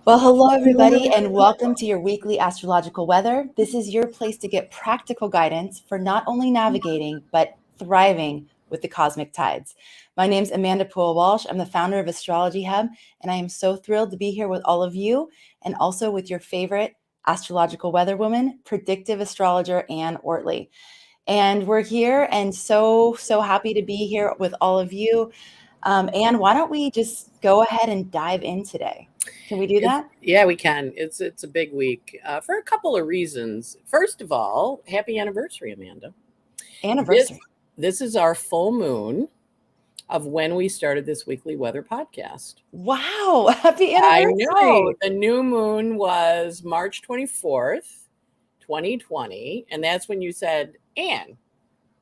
Well, hello, everybody, and welcome to your weekly astrological weather. This is your place to get practical guidance for not only navigating, but thriving with the cosmic tides. My name's Amanda Walsh. I'm the founder of Astrology Hub, and I am so thrilled to be here with all of you and also with your favorite astrological weather woman, Predictive Astrologer Anne Ortelee. And we're here and so happy to be here with all of you. Anne, why don't we just go ahead and dive in today? Can we do that? Yeah, we can. It's a big week for a couple of reasons. First of all, happy anniversary, Amanda. Anniversary. This is our full moon of when we started this weekly weather podcast. Wow. Happy anniversary. I know. The new moon was March 24th, 2020. And that's when you said, Anne,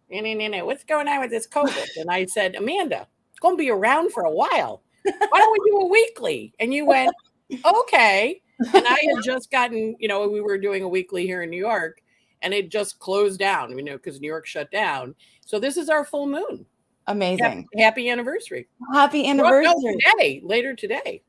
what's going on with this COVID? And I said, Amanda, it's going to be around for a while. Why don't we do a weekly? And you went, okay. And I had just gotten, we were doing a weekly here in New York and it just closed down, because New York shut down. So this is our full moon. Amazing. Happy anniversary. Happy anniversary. Later today.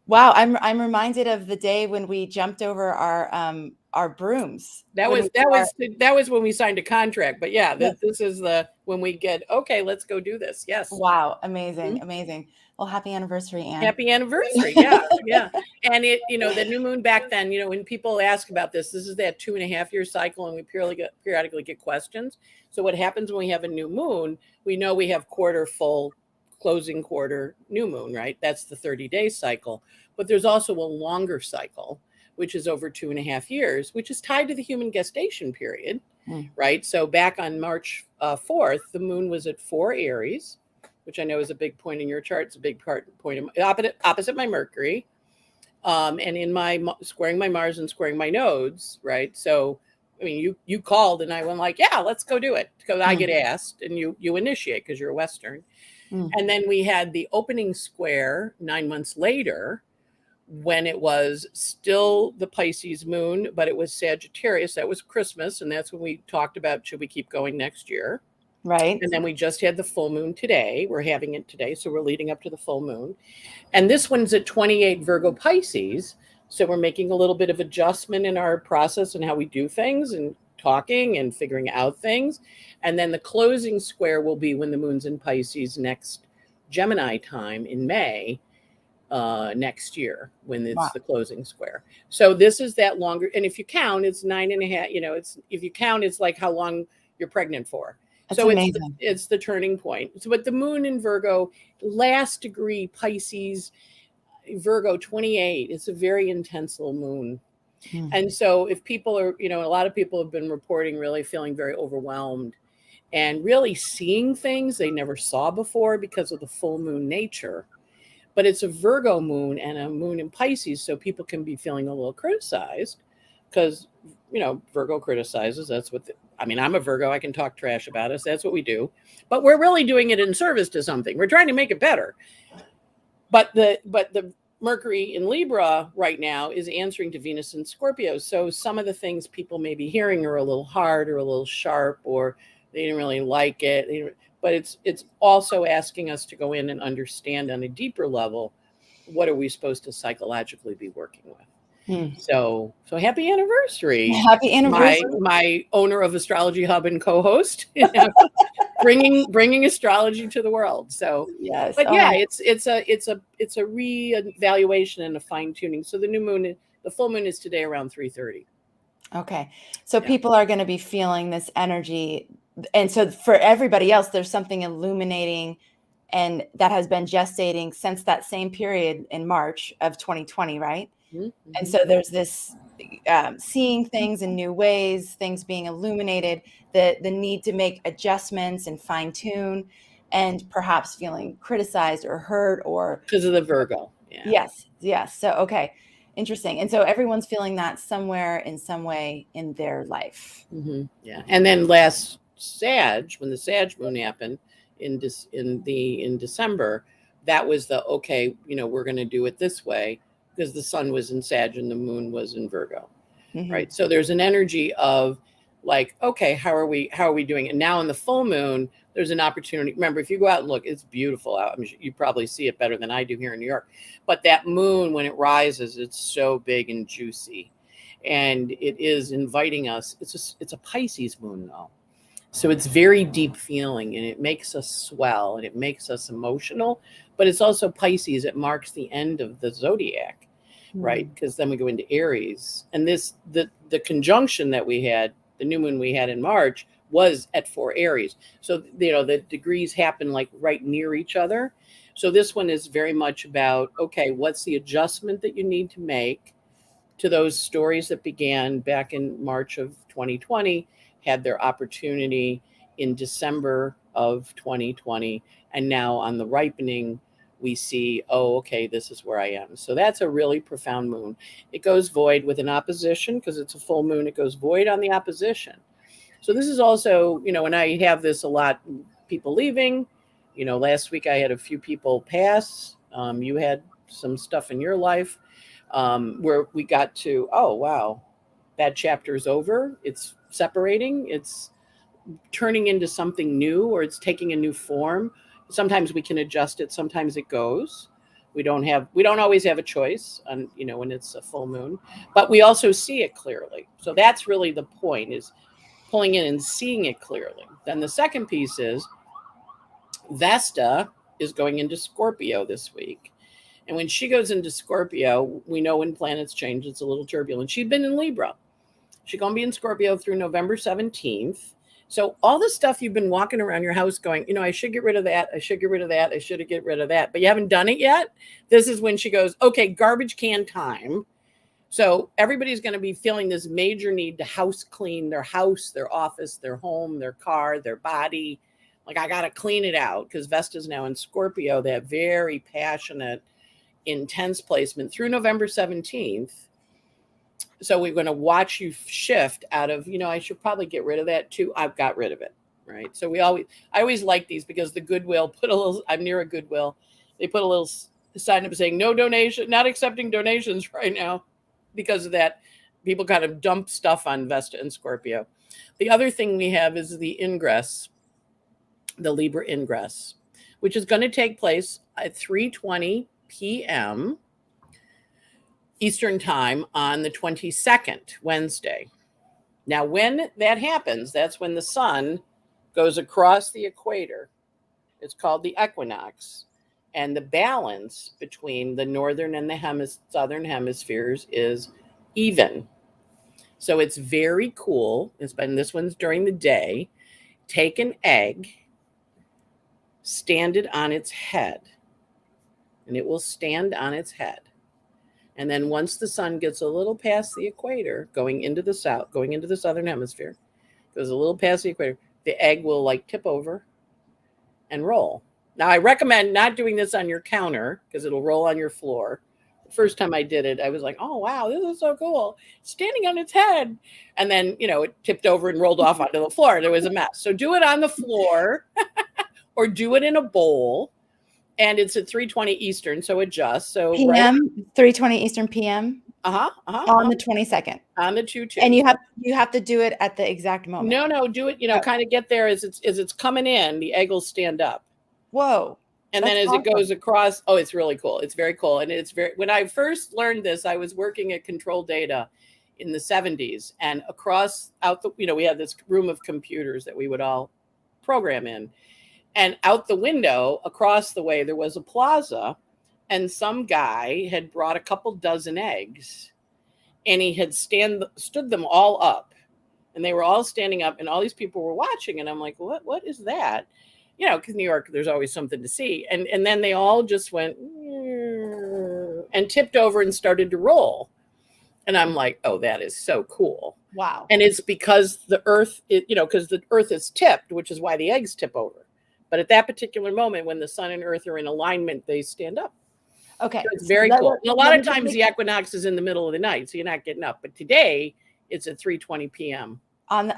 Wow. I'm reminded of the day when we jumped over our brooms. That was when we signed a contract. But yeah, this is when we get, okay, let's go do this. Yes. Wow. Amazing. Mm-hmm. Amazing. Well, happy anniversary, Anne. Happy anniversary. Yeah. Yeah. And it, the new moon back then, when people ask about this is that 2.5-year cycle and we periodically get questions. So what happens when we have a new moon, we know we have quarter full, closing quarter, new moon, right? That's the 30-day cycle. But there's also a longer cycle, which is over 2.5 years, which is tied to the human gestation period, right? So back on March 4th, the moon was at 4 Aries, which I know is a big point in your chart. It's a big point opposite my Mercury, and in my squaring my Mars and squaring my nodes, right? So, you called and I went like, yeah, let's go do it, because I get asked and you initiate because you're Western. And then we had the opening square 9 months later, when it was still the Pisces moon, but it was Sagittarius. That was Christmas, and that's when we talked about, should we keep going next year? Right. And then we just had the full moon today. We're having it today, so we're leading up to the full moon. And this one's at 28 Virgo Pisces, so we're making a little bit of adjustment in our process and how we do things and talking and figuring out things. And then the closing square will be when the moon's in Pisces next Gemini time in May next year, when it's the closing square. So this is that longer. And if you count, it's 9.5, if you count, it's like how long you're pregnant for. That's so amazing. It's the turning point. So, but the moon in Virgo, last degree Pisces, Virgo 28, it's a very intense little moon. And so if people are, a lot of people have been reporting really feeling very overwhelmed and really seeing things they never saw before because of the full moon nature. But it's a Virgo moon and a moon in Pisces, so people can be feeling a little criticized because, Virgo criticizes. That's what I'm a Virgo. I can talk trash about us. That's what we do. But we're really doing it in service to something. We're trying to make it better. But the Mercury in Libra right now is answering to Venus in Scorpio. So some of the things people may be hearing are a little hard or a little sharp, or they didn't really like it. But it's also asking us to go in and understand on a deeper level, what are we supposed to psychologically be working with? So happy anniversary. Happy anniversary. My owner of Astrology Hub and co-host, bringing astrology to the world. So yes. But it's a re-evaluation and a fine tuning. So the full moon is today around 3:30. Okay. So people are going to be feeling this energy. And so for everybody else, there's something illuminating and that has been gestating since that same period in March of 2020, right? And so there's this seeing things in new ways, things being illuminated, the need to make adjustments and fine tune, and perhaps feeling criticized or hurt or because of the Virgo. Yeah. Yes. So, okay. Interesting. And so everyone's feeling that somewhere in some way in their life. Yeah. And then last when the Sag moon happened in December, that was we're going to do it this way, because the sun was in Sag and the moon was in Virgo, right? So there's an energy of like, okay, how are we doing? And now in the full moon, there's an opportunity. Remember, if you go out and look, it's beautiful out. I mean, you probably see it better than I do here in New York. But that moon, when it rises, it's so big and juicy, and it is inviting us. It's a Pisces moon, though, so it's very deep feeling, and it makes us swell, and it makes us emotional. But it's also Pisces. It marks the end of the zodiac, right? Because then we go into Aries, and the conjunction that we had, the new moon we had in March, was at 4 Aries. So, the degrees happen like right near each other. So this one is very much about, okay, what's the adjustment that you need to make to those stories that began back in March of 2020, had their opportunity in December of 2020. And now on the ripening, we see, oh, okay, this is where I am. So that's a really profound moon. It goes void with an opposition because it's a full moon. It goes void on the opposition. So this is also, and I have this a lot, people leaving. Last week I had a few people pass. You had some stuff in your life where we got to, oh, wow, that chapter's over. It's separating. It's turning into something new, or it's taking a new form. Sometimes we can adjust it. Sometimes it goes. We don't always have a choice on, when it's a full moon, but we also see it clearly. So that's really the point, is pulling in and seeing it clearly. Then the second piece is Vesta is going into Scorpio this week. And when she goes into Scorpio, we know when planets change, it's a little turbulent. She'd been in Libra. She's going to be in Scorpio through November 17th. So all the stuff you've been walking around your house going, I should get rid of that. I should get rid of that. I should get rid of that. But you haven't done it yet. This is when she goes, okay, garbage can time. So everybody's going to be feeling this major need to house clean their house, their office, their home, their car, their body. Like, I got to clean it out, because Vesta's now in Scorpio, that very passionate, intense placement through November 17th. So we're going to watch you shift out of, I should probably get rid of that too. I've got rid of it. Right. So I always like these, because the Goodwill I'm near a Goodwill. They put a little sign up saying no donation, not accepting donations right now. Because of that, people kind of dump stuff on Vesta and Scorpio. The other thing we have is the ingress, the Libra ingress, which is going to take place at 3:20 p.m. Eastern time on the 22nd, Wednesday. Now, when that happens, that's when the sun goes across the equator. It's called the equinox. And the balance between the northern and the southern hemispheres is even. So it's very cool. This one's during the day. Take an egg, stand it on its head, and it will stand on its head. And then once the sun gets a little past the equator, going into the southern hemisphere, goes a little past the equator, the egg will tip over and roll. Now, I recommend not doing this on your counter, because it'll roll on your floor. The first time I did it, I was like, oh, wow, this is so cool. Standing on its head. And then, it tipped over and rolled off onto the floor. There was a mess. So do it on the floor or do it in a bowl. And it's at 3:20 Eastern, so adjust. So PM, 3:20 Eastern PM. On the 22nd. On the 2/2. And you have to do it at the exact moment. No, do it, kind of get there as it's coming in, the egg will stand up. Whoa. And then as awesome. It goes across, it's really cool. It's very cool. And when I first learned this, I was working at Control Data in the 70s, and we had this room of computers that we would all program in. And out the window, across the way, there was a plaza, and some guy had brought a couple dozen eggs, and he had stood them all up, and they were all standing up, and all these people were watching. And I'm like, what is that? Because New York, there's always something to see. And then they all just went and tipped over and started to roll. And I'm like, oh, that is so cool. Wow. And it's because the earth, because the earth is tipped, which is why the eggs tip over. But at that particular moment, when the sun and earth are in alignment, they stand up. Okay. So it's very cool. And a lot of times the equinox is in the middle of the night, so you're not getting up. But today it's at 3:20 p.m. On the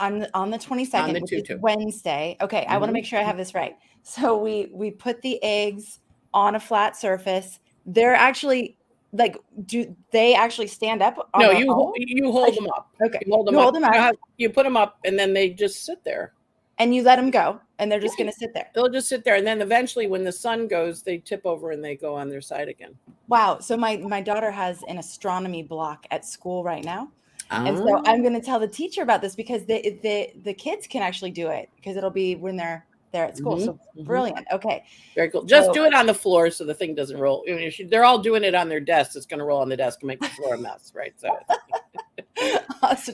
22nd, which is Wednesday. Okay, I want to make sure I have this right. So we put the eggs on a flat surface. They're actually like, do they actually stand up on No, their you own? you hold them up. Okay. You hold them You up. hold them You know up. how you put them up, and then they just sit there. And you let them go, and they're just Right. going to sit there. They'll just sit there, and then eventually, when the sun goes, they tip over and they go on their side again. Wow. So my daughter has an astronomy block at school right now. And so Ah. I'm going to tell the teacher about this because the kids can actually do it because it'll be when they're at school. So brilliant. Okay. Very cool. Just So- do it on the floor so the thing doesn't roll. I mean, if they're all doing it on their desks, it's going to roll on the desk and make the floor a mess, right? So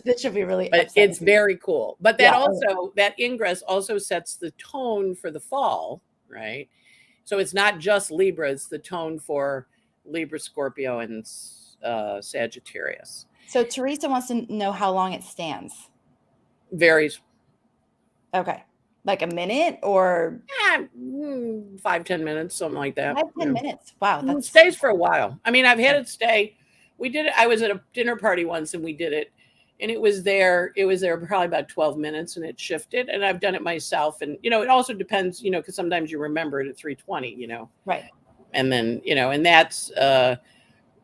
that should be really. but it's very cool. But that Yeah. also, that ingress also sets the tone for the fall, right? So it's not just Libra; it's the tone for Libra, Scorpio, and Sagittarius. So Teresa wants to know how long it stands. Varies. Okay. Like a minute or 5-10 minutes, something like that. 5-10 minutes. Wow. It stays for a while. I mean, I've had it stay. We did it. I was at a dinner party once and we did it. And it was there probably about 12 minutes and it shifted. And I've done it myself. And, it also depends, because sometimes you remember it at 3:20, Right. And then, and that's,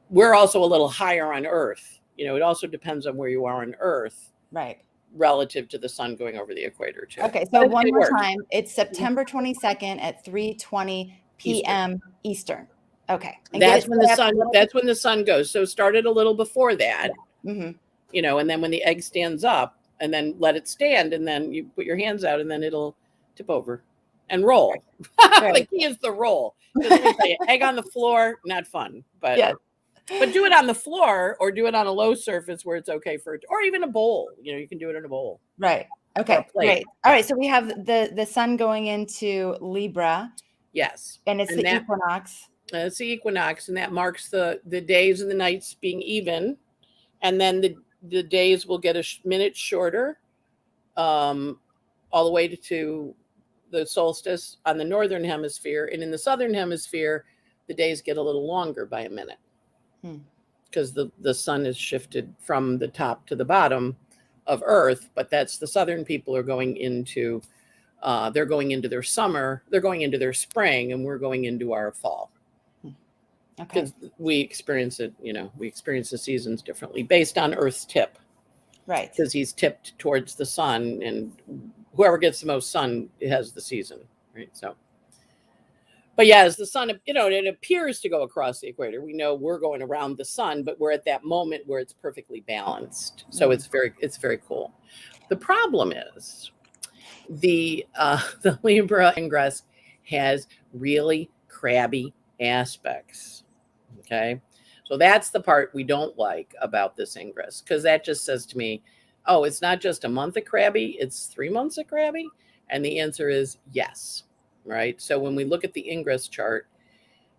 we're also a little higher on Earth. It also depends on where you are on Earth. Right. Relative to the sun going over the equator too. Okay, so one more time, it's September 22nd at 3:20 p.m. Eastern. Okay, and that's when the sun goes. So start it a little before that, and then when the egg stands up, and then let it stand, and then you put your hands out, and then it'll tip over and roll. Right. The key is the roll. Let me tell you, egg on the floor, not fun, but. Yeah. But do it on the floor or do it on a low surface where it's okay for it, or even a bowl. You can do it in a bowl. Right. Okay. Great. All right. So we have the sun going into Libra. Yes. And it's the equinox. It's the equinox, and that marks the days and the nights being even. And then the days will get a minute shorter all the way to the solstice on the northern hemisphere. And in the southern hemisphere, the days get a little longer by a minute. Because the sun is shifted from the top to the bottom of Earth, but that's the southern people are going into they're going into their summer, they're going into their spring, and we're going into our fall. Okay. Because we experience it, we experience the seasons differently based on Earth's tip. Right. Because he's tipped towards the sun, and whoever gets the most sun has the season, right? So. But yeah, as the sun, it appears to go across the equator. We know we're going around the sun, but we're at that moment where it's perfectly balanced. So it's very cool. The problem is the Libra ingress has really crabby aspects. Okay. So that's the part we don't like about this ingress, because that just says to me, oh, it's not just a month of crabby, it's 3 months of crabby. And the answer is yes. Right. So when we look at the ingress chart,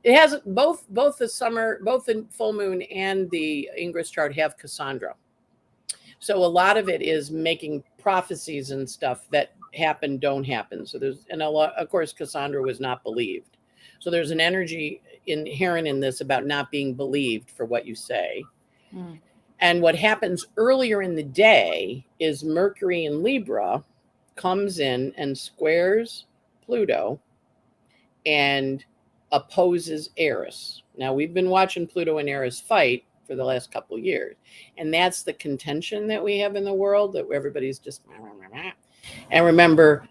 it has both the full moon and the ingress chart have Cassandra. So a lot of it is making prophecies and stuff that don't happen. So of course, Cassandra was not believed. So there's an energy inherent in this about not being believed for what you say. And what happens earlier in the day is Mercury in Libra comes in and squares Pluto and opposes Eris. Now, we've been watching Pluto and Eris fight for the last couple of years, and that's the contention that we have in the world, that everybody's just. And remember,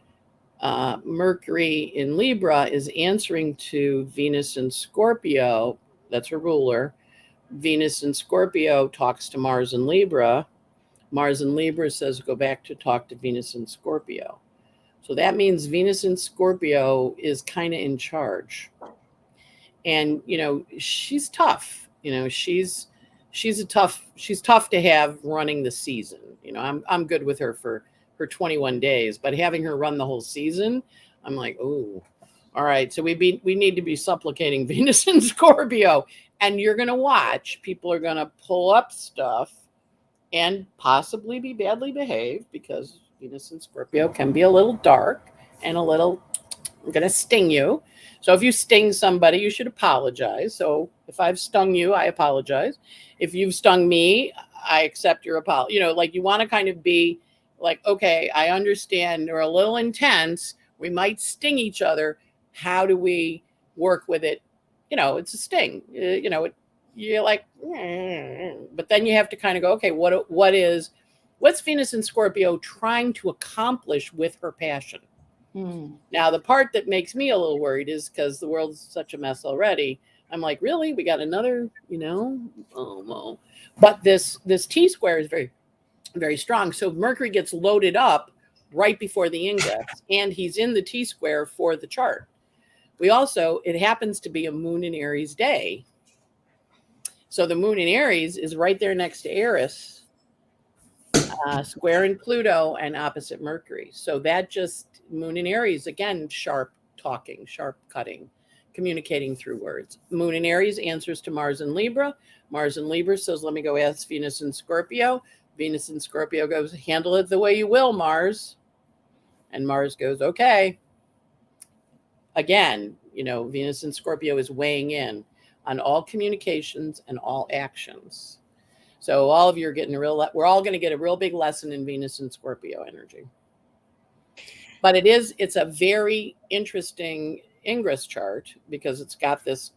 Mercury in Libra is answering to Venus in Scorpio. That's her ruler. Venus in Scorpio talks to Mars in Libra. Mars in Libra says, go back to talk to Venus in Scorpio. So that means Venus in Scorpio is kind of in charge. And, she's tough. She's tough to have running the season. I'm good with her for her 21 days, but having her run the whole season, I'm like, oh, all right. So we need to be supplicating Venus in Scorpio. And you're going to watch, people are going to pull up stuff and possibly be badly behaved, because Venus in Scorpio can be a little dark and I'm going to sting you. So if you sting somebody, you should apologize. So if I've stung you, I apologize. If you've stung me, I accept your apology. You want to kind of be like, okay, I understand they're a little intense. We might sting each other. How do we work with it? It's a sting. you're like, but then you have to kind of go, okay, what's Venus in Scorpio trying to accomplish with her passion? Now, the part that makes me a little worried is because the world's such a mess already. I'm like, really? We got another, oh no. But this T square is very, very strong. So Mercury gets loaded up right before the ingress, and he's in the T square for the chart. It happens to be a moon in Aries day. So the moon in Aries is right there next to Eris, squaring Pluto and opposite Mercury. So that just moon in Aries, again, sharp talking, sharp cutting, communicating through words. Moon in Aries answers to Mars in Libra. Mars in Libra says, let me go ask Venus in Scorpio. Venus in Scorpio goes, handle it the way you will, Mars. And Mars goes, okay. Again, Venus in Scorpio is weighing in on all communications and all actions. So all of you are getting we're all going to get a real big lesson in Venus and Scorpio energy. But it's a very interesting ingress chart because it's got this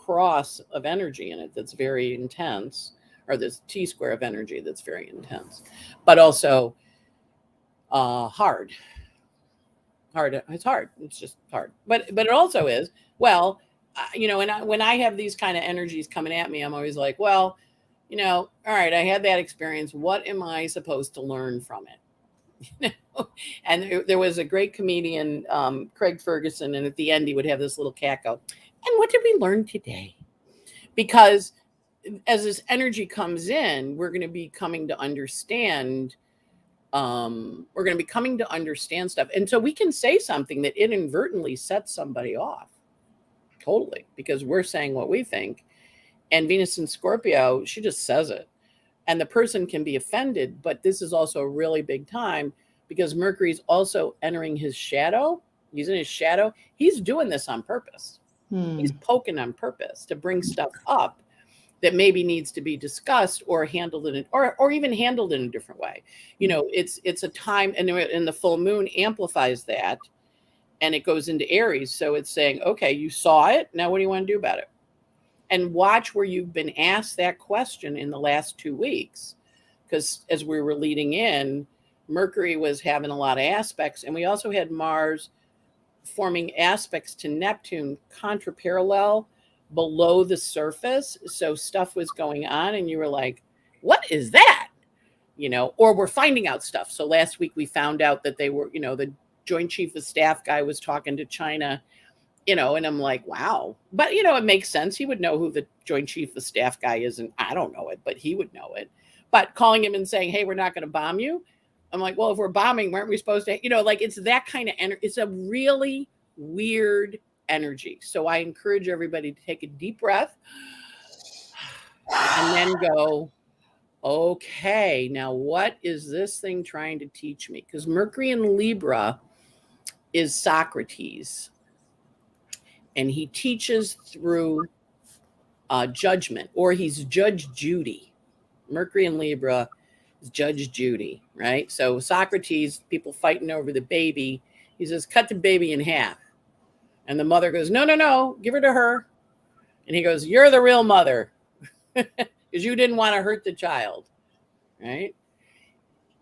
cross of energy in it that's very intense, or this T square of energy that's very intense, but also hard. It's hard. It's just hard. But it also is, when I have these kind of energies coming at me, I'm always like, well, all right, I had that experience. What am I supposed to learn from it? And there was a great comedian, Craig Ferguson, and at the end he would have this little cackle. And what did we learn today? Because as this energy comes in, we're going to be coming to understand. We're going to be coming to understand stuff. And so we can say something that inadvertently sets somebody off. Totally. Because we're saying what we think. And Venus in Scorpio, she just says it. And the person can be offended. But this is also a really big time because Mercury's also entering his shadow. He's in his shadow. He's doing this on purpose. He's poking on purpose to bring stuff up that maybe needs to be discussed or handled or even handled in a different way. It's a time, and the full moon amplifies that, and it goes into Aries. So it's saying, okay, you saw it. Now what do you want to do about it? And watch where you've been asked that question in the last 2 weeks. Because as we were leading in, Mercury was having a lot of aspects, and we also had Mars forming aspects to Neptune contraparallel below the surface. So stuff was going on and you were like, what is that? Or we're finding out stuff. So last week we found out that they were, the Joint Chief of Staff guy was talking to China, and I'm like, wow. But, it makes sense. He would know who the Joint Chief of Staff guy is. And I don't know it, but he would know it. But calling him and saying, hey, we're not going to bomb you. I'm like, well, if we're bombing, weren't we supposed to, it's that kind of energy. It's a really weird energy. So I encourage everybody to take a deep breath and then go, okay, now what is this thing trying to teach me? Because Mercury in Libra is Socrates, and he teaches through judgment, or he's Judge Judy. Mercury in Libra is Judge Judy, right? So Socrates, people fighting over the baby, he says, cut the baby in half. And the mother goes, no, give her to her. And he goes, you're the real mother because you didn't want to hurt the child, right?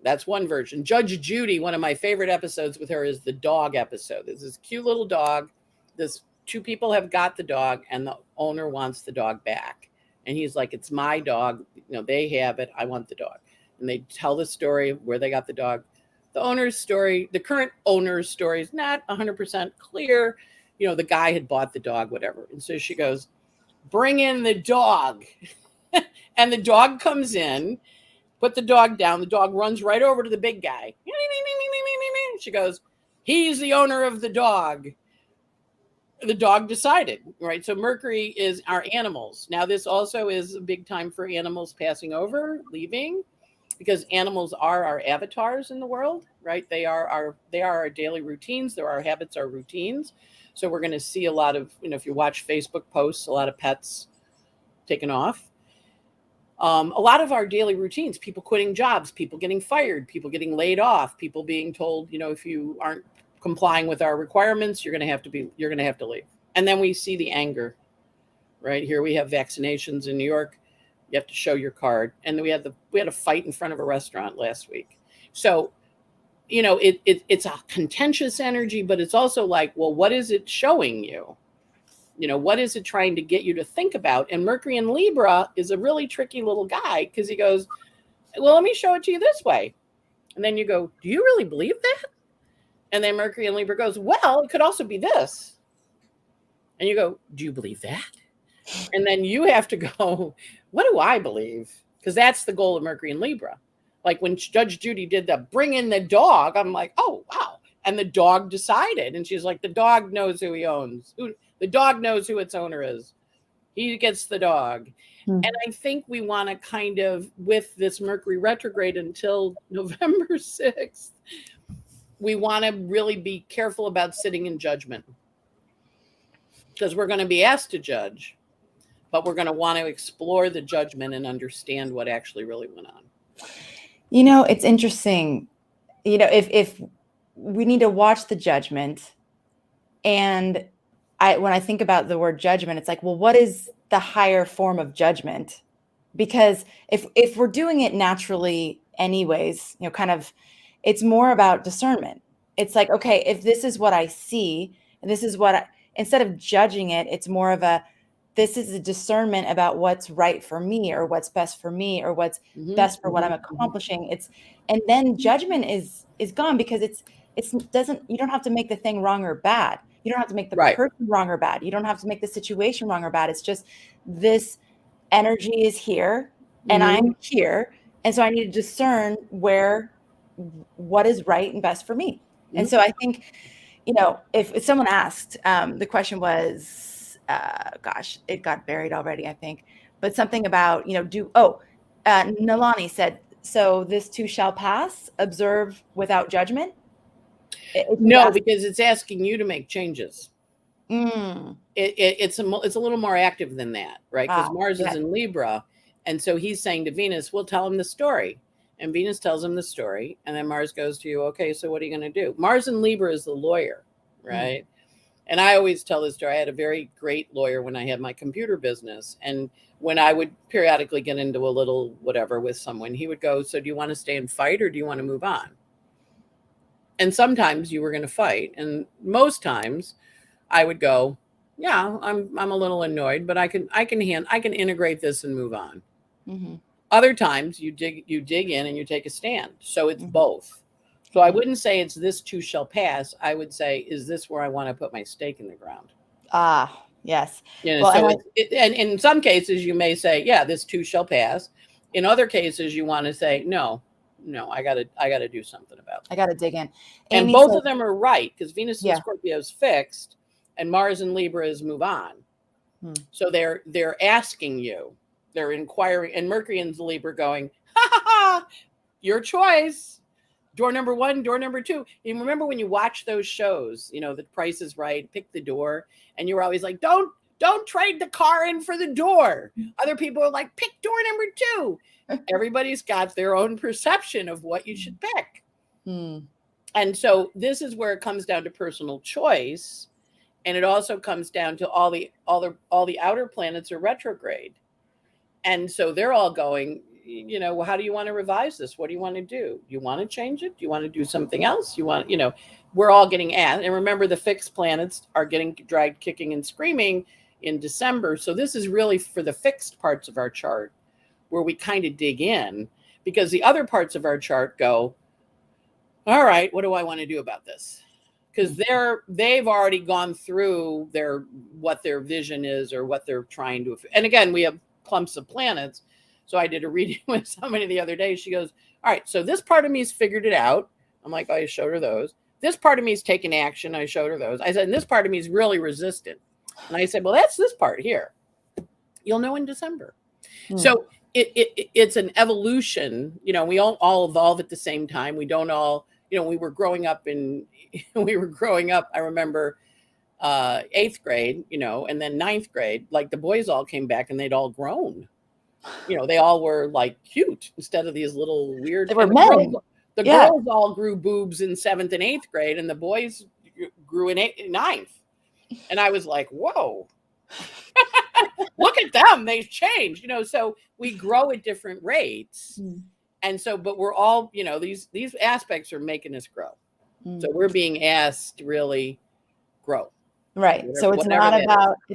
That's one version. Judge Judy, one of my favorite episodes with her is the dog episode. There's this cute little dog. Two people have got the dog and the owner wants the dog back. And he's like, it's my dog. They have it. I want the dog. And they tell the story of where they got the dog. The owner's story, the current owner's story is not 100% clear. The guy had bought the dog, whatever. And so she goes, bring in the dog. And the dog comes in, put the dog down. The dog runs right over to the big guy. She goes, he's the owner of the dog. The dog decided, right? So Mercury is our animals. Now, this also is a big time for animals passing over, leaving, because animals are our avatars in the world, right? They are our daily routines. They're our habits, our routines. So we're going to see a lot of, if you watch Facebook posts, a lot of pets taken off. A lot of our daily routines, people quitting jobs, people getting fired, people getting laid off, people being told, if you aren't complying with our requirements, you're going to have to leave. And then we see the anger, right? Here we have vaccinations in New York. You have to show your card. And we had a fight in front of a restaurant last week. So, it's a contentious energy, but it's also like, well, what is it showing you? What is it trying to get you to think about? And Mercury in Libra is a really tricky little guy because he goes, well, let me show it to you this way. And then you go, do you really believe that? And then Mercury in Libra goes, well, it could also be this. And you go, do you believe that? And then you have to go, what do I believe? Because that's the goal of Mercury in Libra. Like when Judge Judy did the bring in the dog, I'm like, oh, wow. And the dog decided. And she's like, the dog knows who he owns. The dog knows who its owner is. He gets the dog. Mm-hmm. And I think we want to kind of, with this Mercury retrograde until November 6th, we want to really be careful about sitting in judgment. Because we're going to be asked to judge, but we're going to want to explore the judgment and understand what actually really went on. It's interesting, if we need to watch the judgment, and when I think about the word judgment, it's like, well, what is the higher form of judgment? Because if we're doing it naturally anyways, it's more about discernment. It's like, okay, if this is what I see, and this is what instead of judging it, it's more of this is a discernment about what's right for me, or what's best for me, or what's best for what I'm accomplishing. And then judgment is gone, because you don't have to make the thing wrong or bad. You don't have to make the person wrong or bad. You don't have to make the situation wrong or bad. It's just, this energy is here and I'm here. And so I need to discern what is right and best for me. And so I think, if someone asked, the question was, it got buried already, I think, but something about, Nalani said, so this too shall pass, observe without judgment. No, because it's asking you to make changes. It's a little more active than that, right? Because Mars is in Libra. And so he's saying to Venus, we'll tell him the story. And Venus tells him the story. And then Mars goes to you, okay, so what are you going to do? Mars in Libra is the lawyer, right? And I always tell this story. I had a very great lawyer when I had my computer business. And when I would periodically get into a little whatever with someone, he would go, so do you want to stay and fight, or do you want to move on? And sometimes you were going to fight. And most times I would go, yeah, I'm a little annoyed, but I can integrate this and move on. Mm-hmm. Other times you dig in and you take a stand. So it's both. So I wouldn't say it's this too shall pass. I would say, is this where I want to put my stake in the ground? Yes. And in some cases you may say, yeah, this too shall pass. In other cases, you want to say, no, I gotta do something about it. I gotta dig in. And both of them are right, because Venus in Scorpio is fixed and Mars in Libra is move on. So they're asking you, they're inquiring, and Mercury in Libra going, ha, your choice. Door number 1, door number 2. You remember when you watch those shows, The Price is Right, Pick the Door, and you were always like, don't trade the car in for the door. Other people are like, pick door number 2. Everybody's got their own perception of what you should pick. And so this is where it comes down to personal choice. And it also comes down to all the outer planets are retrograde. And so they're all going, how do you want to revise this? What do you want to do? Do you want to change it? Do you want to do something else? We're all getting asked. And remember, the fixed planets are getting dragged kicking and screaming in December. So this is really for the fixed parts of our chart where we kind of dig in, because the other parts of our chart go, all right, what do I want to do about this? Because they've already gone through what their vision is or what they're trying to. And again, we have clumps of planets. So I did a reading with somebody the other day. She goes, all right, so this part of me's figured it out. I'm like, I showed her those. This part of me's taken action. I showed her those. I said, and this part of me's really resistant. And I said, well, that's this part here. You'll know in December. So it's an evolution. We all evolve at the same time. We don't all, we were growing up, I remember 8th grade, and then 9th grade, like the boys all came back and they'd all grown. They all were like cute instead of these little weird. They were men. The girls all grew boobs in 7th and 8th grade, and the boys grew in 9th. And I was like, whoa. look at them, they've changed, so we grow at different rates. And so, but we're all, these aspects are making us grow. So we're being asked to really grow. Right. So it's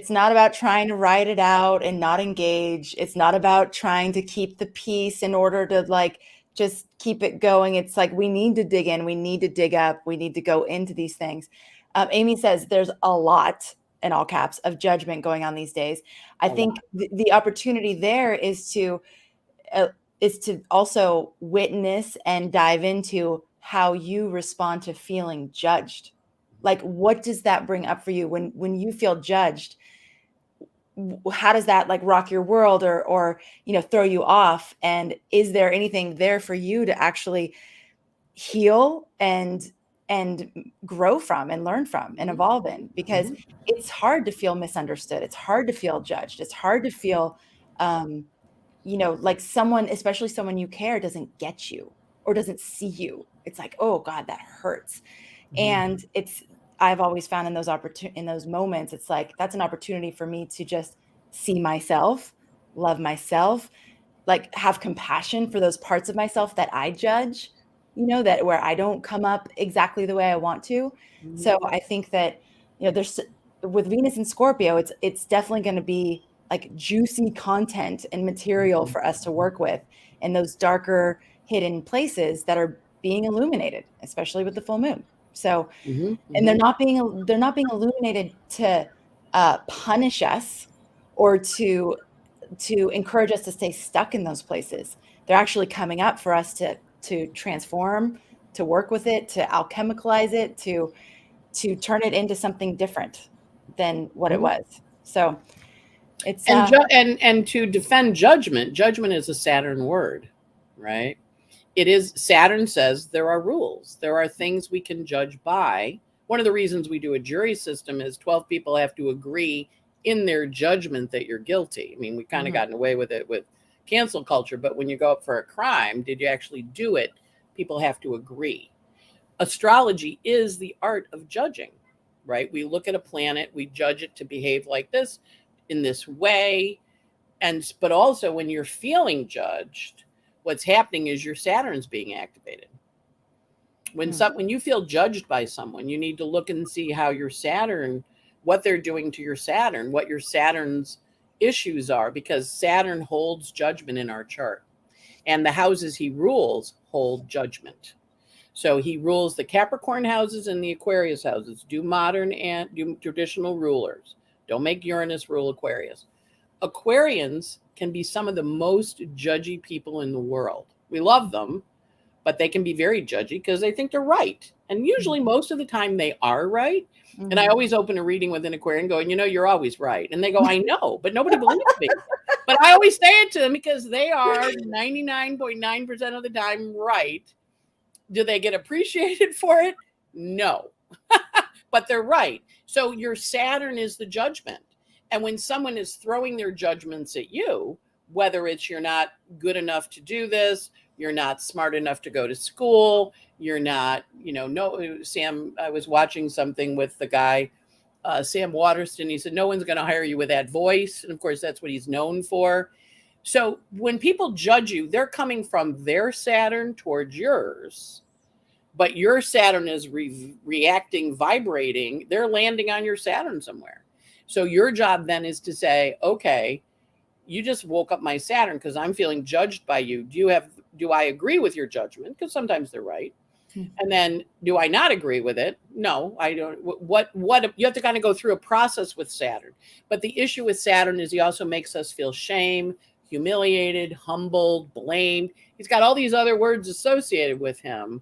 not about trying to write it out and not engage. It's not about trying to keep the peace in order to just keep it going. It's like, we need to dig in. We need to dig up. We need to go into these things. Amy says there's a lot, in all caps, of judgment going on these days. I think the opportunity there is to also witness and dive into how you respond to feeling judged. Like, what does that bring up for you when you feel judged? How does that rock your world or throw you off? And is there anything there for you to actually heal and grow from and learn from and evolve in? Because it's hard to feel misunderstood. It's hard to feel judged. It's hard to feel, like someone, especially someone you care, doesn't get you or doesn't see you. It's like, oh God, that hurts. And I've always found in those moments, it's like, that's an opportunity for me to just see myself, love myself, have compassion for those parts of myself that I judge, that where I don't come up exactly the way I want to. So I think that, there's, with Venus and Scorpio, it's definitely going to be juicy content and material for us to work with in those darker hidden places that are being illuminated, especially with the full moon. So, and they're not being illuminated to punish us or to encourage us to stay stuck in those places. They're actually coming up for us to transform, to work with it, to alchemicalize it, to turn it into something different than what it was. So it's and to defend judgment. Judgment is a Saturn word, right? It is. Saturn says there are rules. There are things we can judge by. One of the reasons we do a jury system is 12 people have to agree in their judgment that you're guilty. I mean, we kind of gotten away with it with cancel culture, but when you go up for a crime, did you actually do it? People have to agree. Astrology is the art of judging, right? We look at a planet, we judge it to behave like this, in this way. But also when you're feeling judged, what's happening is your Saturn's being activated. When you feel judged by someone, you need to look and see how your Saturn, what they're doing to your Saturn, what your Saturn's issues are, because Saturn holds judgment in our chart. And the houses he rules hold judgment. So he rules the Capricorn houses and the Aquarius houses. Do modern and do traditional rulers. Don't make Uranus rule Aquarius. Aquarians can be some of the most judgy people in the world. We love them, but they can be very judgy because they think they're right. And usually most of the time they are right. And I always open a reading with an Aquarian going, you're always right. And they go, I know, but nobody believes me. But I always say it to them because they are 99.9% of the time right. Do they get appreciated for it? No, but they're right. So your Saturn is the judgment. And when someone is throwing their judgments at you, whether it's you're not good enough to do this, you're not smart enough to go to school, you're not, Sam, I was watching something with the guy, Sam Waterston. He said, no one's going to hire you with that voice. And of course, that's what he's known for. So when people judge you, they're coming from their Saturn towards yours. But your Saturn is reacting, vibrating. They're landing on your Saturn somewhere. So your job then is to say, okay, you just woke up my Saturn because I'm feeling judged by you. Do I agree with your judgment? Because sometimes they're right. And then do I not agree with it? No, I don't. What you have to kind of go through a process with Saturn. But the issue with Saturn is he also makes us feel shame, humiliated, humbled, blamed. He's got all these other words associated with him.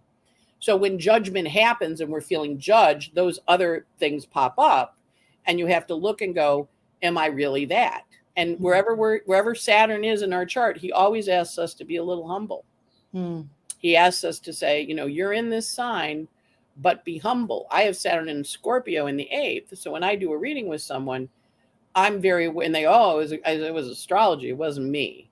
So when judgment happens and we're feeling judged, those other things pop up and you have to look and go, am I really that? And wherever Saturn is in our chart, he always asks us to be a little humble. He asks us to say, you're in this sign, but be humble. I have Saturn in Scorpio in the 8th. So when I do a reading with someone, I'm very, and they, it was astrology. It wasn't me.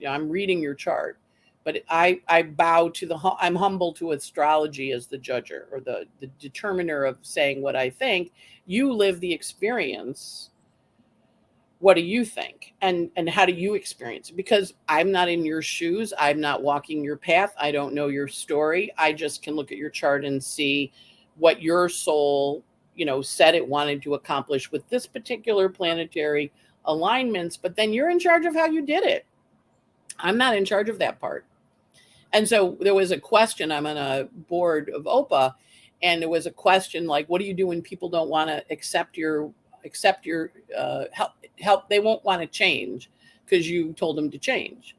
I'm reading your chart, but I bow to I'm humble to astrology as the judger or the determiner of saying what I think. You live the experience What do you think? And how do you experience it? Because I'm not in your shoes. I'm not walking your path. I don't know your story. I just can look at your chart and see what your soul, said it wanted to accomplish with this particular planetary alignments. But then you're in charge of how you did it. I'm not in charge of that part. And so there was a question. I'm on a board of OPA, and there was a question like, what do you do when people don't want to accept your help? They won't want to change because you told them to change.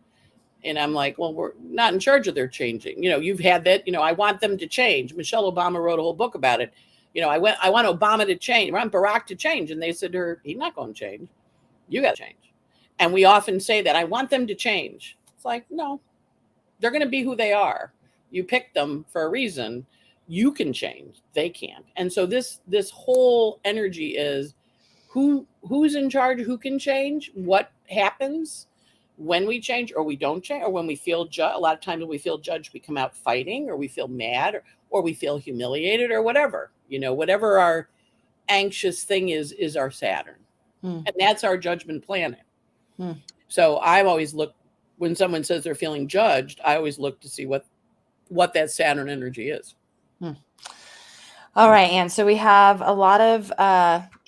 And I'm like, well, we're not in charge of their changing. You've had that, I want them to change. Michelle Obama wrote a whole book about it. I want Obama to change. I want Barack to change. And they said to her, he's not going to change. You got to change. And we often say that I want them to change. It's like, no, they're going to be who they are. You picked them for a reason. You can change. They can't. And so this whole energy is who's in charge, who can change, what happens when we change or we don't change, or when we feel a lot of times when we feel judged, we come out fighting, or we feel mad, or we feel humiliated, or whatever. Whatever our anxious thing is our Saturn. And that's our judgment planet. So I've always looked, when someone says they're feeling judged, I always look to see what that Saturn energy is. All right, Anne. So we have a lot of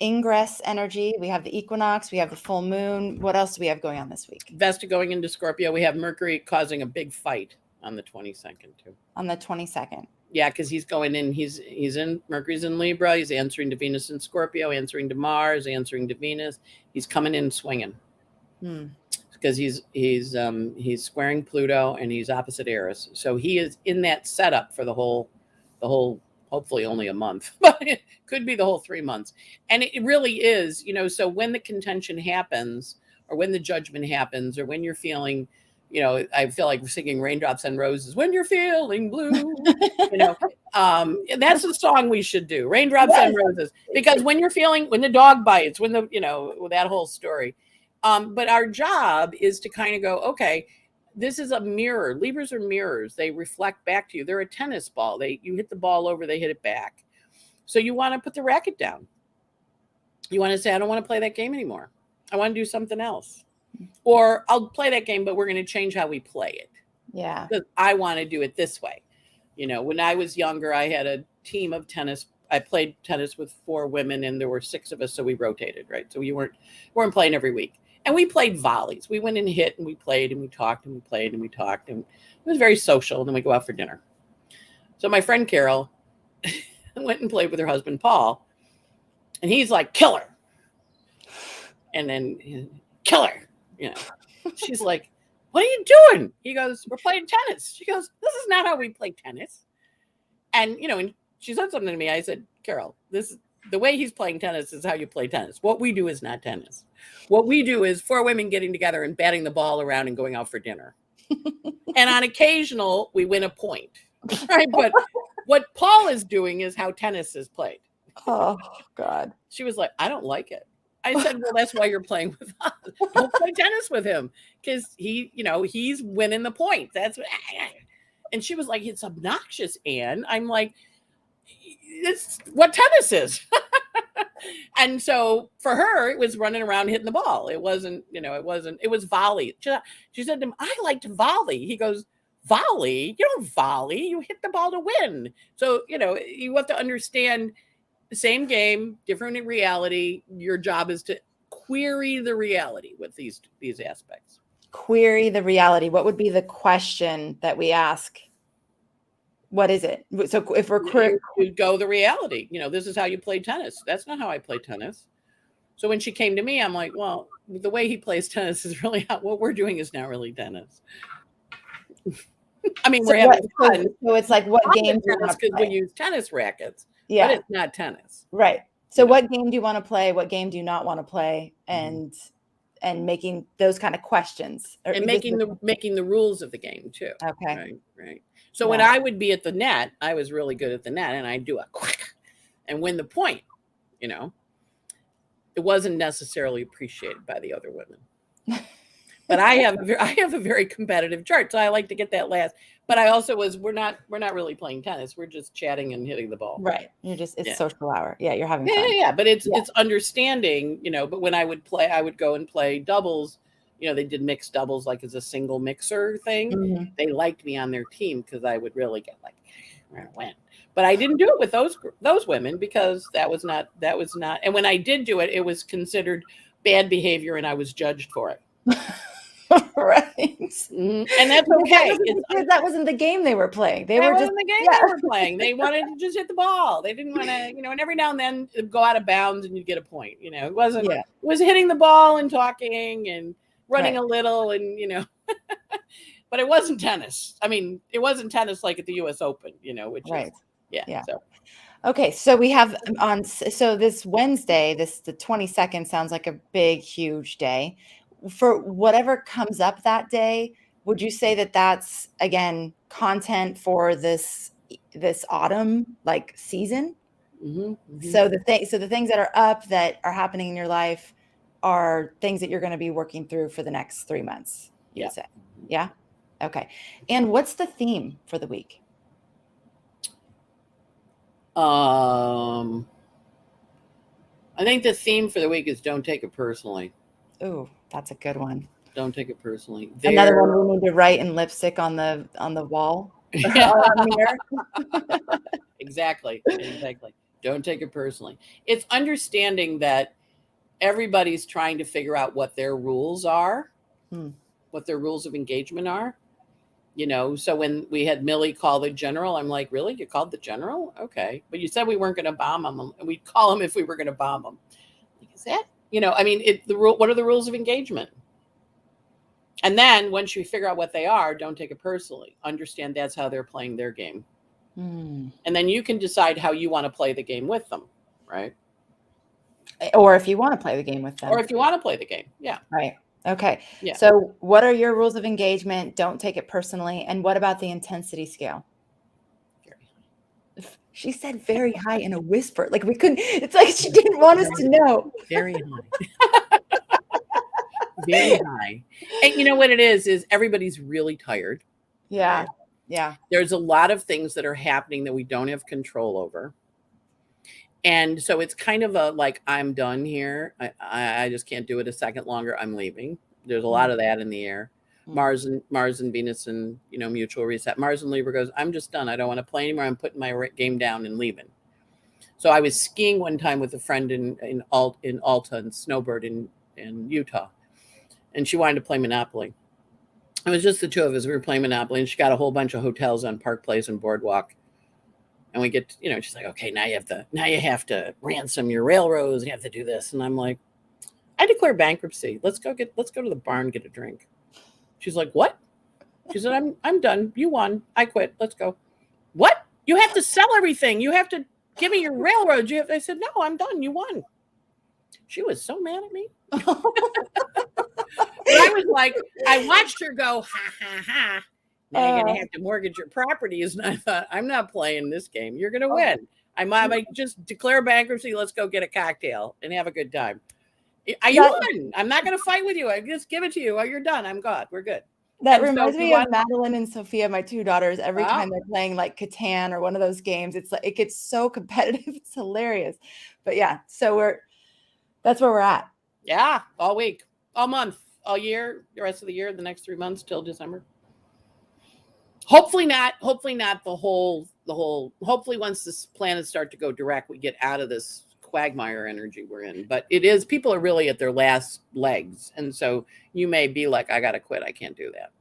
ingress energy. We have the equinox. We have the full moon. What else do we have going on this week? Vesta going into Scorpio. We have Mercury causing a big fight on the 22nd too. On the 22nd. Yeah, because he's going in. Mercury's in Libra. He's answering to Venus in Scorpio, answering to Mars, answering to Venus. He's coming in swinging. Because he's squaring Pluto and he's opposite Eris. So he is in that setup for the whole. Hopefully only a month, but it could be the whole 3 months. And it really is, so when the contention happens, or when the judgment happens, or when you're feeling, I feel like singing Raindrops on Roses, when you're feeling blue, that's the song we should do, Raindrops on Roses, because when the dog bites, when that whole story. But our job is to kind of go, okay, this is a mirror. Libras are mirrors. They reflect back to you. They're a tennis ball. You hit the ball over, they hit it back. So you want to put the racket down. You want to say, I don't want to play that game anymore. I want to do something else. Or I'll play that game, but we're going to change how we play it. Yeah. Because I want to do it this way. When I was younger, I had a team of tennis. I played tennis with 4 women and there were 6 of us. So we rotated, right? So we weren't playing every week. And we played volleys. We went and hit and we played and we talked and we played and we talked. And it was very social. And then we go out for dinner. So my friend Carol went and played with her husband, Paul. And he's like, kill her. And then, kill her. She's like, what are you doing? He goes, we're playing tennis. She goes, this is not how we play tennis. And, and she said something to me. I said, Carol, the way he's playing tennis is how you play tennis. What we do is not tennis. What we do is 4 women getting together and batting the ball around and going out for dinner. And on occasional, we win a point. Right? But what Paul is doing is how tennis is played. Oh, God. She was like, I don't like it. I said, well, that's why you're playing with us. Don't play tennis with him. Because he's winning the point. That's what. And she was like, it's obnoxious, Anne. I'm like, it's what tennis is. And so for her, it was running around hitting the ball. It wasn't, it was volley. She said to him, I like to volley. He goes, volley? You don't volley. You hit the ball to win. So, you have to understand the same game, different reality. Your job is to query the reality with these aspects. Query the reality. What would be the question that we ask? What is it? So if we're you go the reality, this is how you play tennis. That's not how I play tennis. So when she came to me, I'm like, well, the way he plays tennis is really what we're doing is not really tennis. I mean, we're having fun. So it's like, what game do you want to play? Because we use tennis rackets, but it's not tennis. Right. So what game do you want to play? What game do you not want to play? And making those kind of questions. And making the rules of the game too. Okay. Right. So when I would be at the net, I was really good at the net and I'd do a quick and win the point, It wasn't necessarily appreciated by the other women. But I have a very competitive chart, so I like to get that last. But I also we're not really playing tennis. We're just chatting and hitting the ball. Right. It's social hour. Yeah, you're having fun. Yeah. But it's understanding, but when I would go and play doubles. They did mixed doubles like as a single mixer thing. Mm-hmm. They liked me on their team because I would really get like, we're gonna win. But I didn't do it with those women because that was not. And when I did do it, it was considered bad behavior, and I was judged for it. Right. Mm-hmm. And that's okay. That wasn't the game they were playing. They were playing. They wanted to just hit the ball. They didn't want to, and every now and then it'd go out of bounds and you'd get a point. It wasn't. Yeah. It was hitting the ball and talking and running a little, and but it wasn't tennis. I mean, it wasn't tennis like at the U.S. Open. Which is So. Okay, so we have this Wednesday, the 22nd sounds like a big, huge day. For whatever comes up that day, would you say that that's again content for this autumn like season? Mm-hmm, mm-hmm. So the things that are up that are happening in your life are things that you're going to be working through for the next 3 months. Yeah. Say. Yeah. Okay. And what's the theme for the week? I think the theme for the week is don't take it personally. Ooh, that's a good one. Don't take it personally. Another one we need to write in lipstick on the wall. Exactly. Don't take it personally. It's understanding that everybody's trying to figure out what their rules are, what their rules of engagement are. So when we had Millie call the general, I'm like, really? You called the general? Okay. But you said we weren't going to bomb him. And we'd call him if we were going to bomb him. Is that, what are the rules of engagement? And then once you figure out what they are, don't take it personally. Understand that's how they're playing their game. And then you can decide how you want to play the game with them, right? Or if you want to play the game with them. Yeah. Right. Okay. Yeah. So what are your rules of engagement? Don't take it personally. And what about the intensity scale? Very high. She said very high in a whisper. Like it's like she didn't want us to know. Very high. Very high. And you know what it is everybody's really tired. Yeah. Right? Yeah. There's a lot of things that are happening that we don't have control over. And so it's kind of a like, I'm done here. I just can't do it a second longer. I'm leaving. There's a lot of that in the air. Mars and Venus and mutual reset. Mars and Libra goes, I'm just done. I don't want to play anymore. I'm putting my game down and leaving. So I was skiing one time with a friend in Alta and Snowbird in Utah, and she wanted to play Monopoly. It was just the two of us. We were playing Monopoly, and she got a whole bunch of hotels on Park Place and Boardwalk. And we get, she's like, okay, now you have to ransom your railroads. You have to do this. And I'm like, I declare bankruptcy. Let's go to the bar and get a drink. She's like, what? She said, I'm done. You won. I quit. Let's go. What? You have to sell everything. You have to give me your railroads. I said, no, I'm done. You won. She was so mad at me. But I was like, I watched her go, ha, ha, ha. Now you're going to have to mortgage your properties. And I thought, I'm not playing this game. You're going to win. I might just declare bankruptcy. Let's go get a cocktail and have a good time. You won. I'm not going to fight with you. I just give it to you. Oh, you're done. I'm good. We're good. That reminds me of Madeline and Sophia, my two daughters. Every time they're playing like Catan or one of those games, it's like it gets so competitive. It's hilarious. But yeah, so that's where we're at. Yeah, all week, all month, all year, the rest of the year, the next 3 months till December. Hopefully not the whole. Hopefully once this planets start to go direct, we get out of this quagmire energy we're in. But people are really at their last legs, and so you may be like, I gotta quit. I can't do that.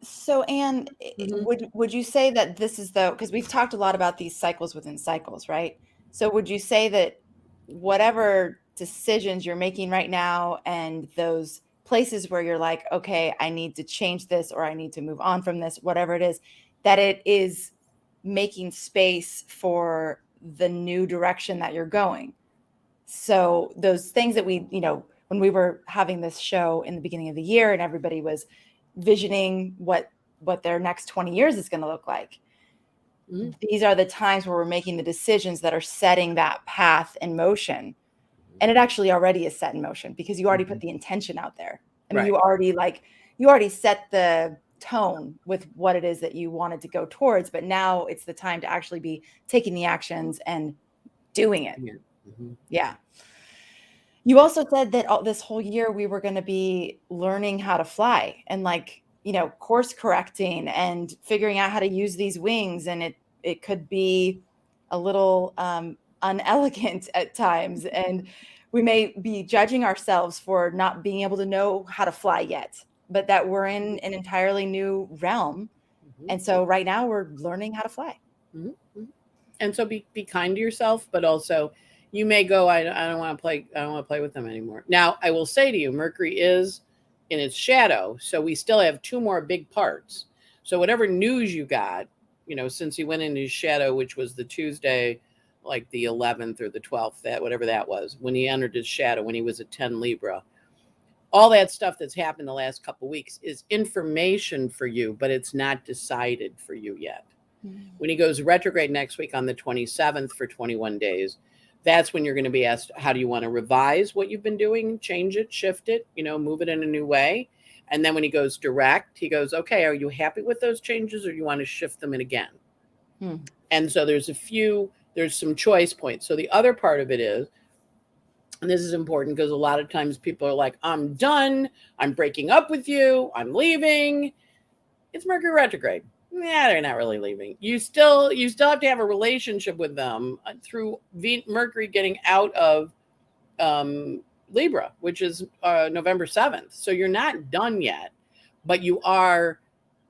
So, Anne, would you say that this is because we've talked a lot about these cycles within cycles, right? So would you say that whatever decisions you're making right now and those places where you're like, okay, I need to change this or I need to move on from this, whatever it is, that it is making space for the new direction that you're going? So those things that we, when we were having this show in the beginning of the year and everybody was visioning what their next 20 years is going to look like. Mm-hmm. These are the times where we're making the decisions that are setting that path in motion. And it actually already is set in motion because you already put the intention out there. I mean, you already you already set the tone with what it is that you wanted to go towards, but now it's the time to actually be taking the actions and doing it. Yeah. You also said that this whole year we were going to be learning how to fly and like, course correcting and figuring out how to use these wings. And it could be a little unelegant at times. And we may be judging ourselves for not being able to know how to fly yet, but that we're in an entirely new realm. And so right now we're learning how to fly. And so be kind to yourself, but also you may go, I don't want to play. I don't want to play with them anymore. Now, I will say to you, Mercury is in its shadow. So we still have 2 more big parts. So whatever news you got, since he went into his shadow, which was the Tuesday, like the 11th or the 12th, whatever that was, when he entered his shadow, when he was at 10 Libra, all that stuff that's happened the last couple of weeks is information for you, but it's not decided for you yet. When he goes retrograde next week on the 27th for 21 days, that's when you're going to be asked, how do you want to revise what you've been doing, change it, shift it, move it in a new way. And then when he goes direct, he goes, okay, are you happy with those changes or do you want to shift them in again? And so there's some choice points. So the other part of it is, and this is important because a lot of times people are like, I'm done. I'm breaking up with you. I'm leaving. It's Mercury retrograde. Yeah, they're not really leaving. You still have to have a relationship with them through Mercury getting out of Libra, which is November 7th. So you're not done yet, but you are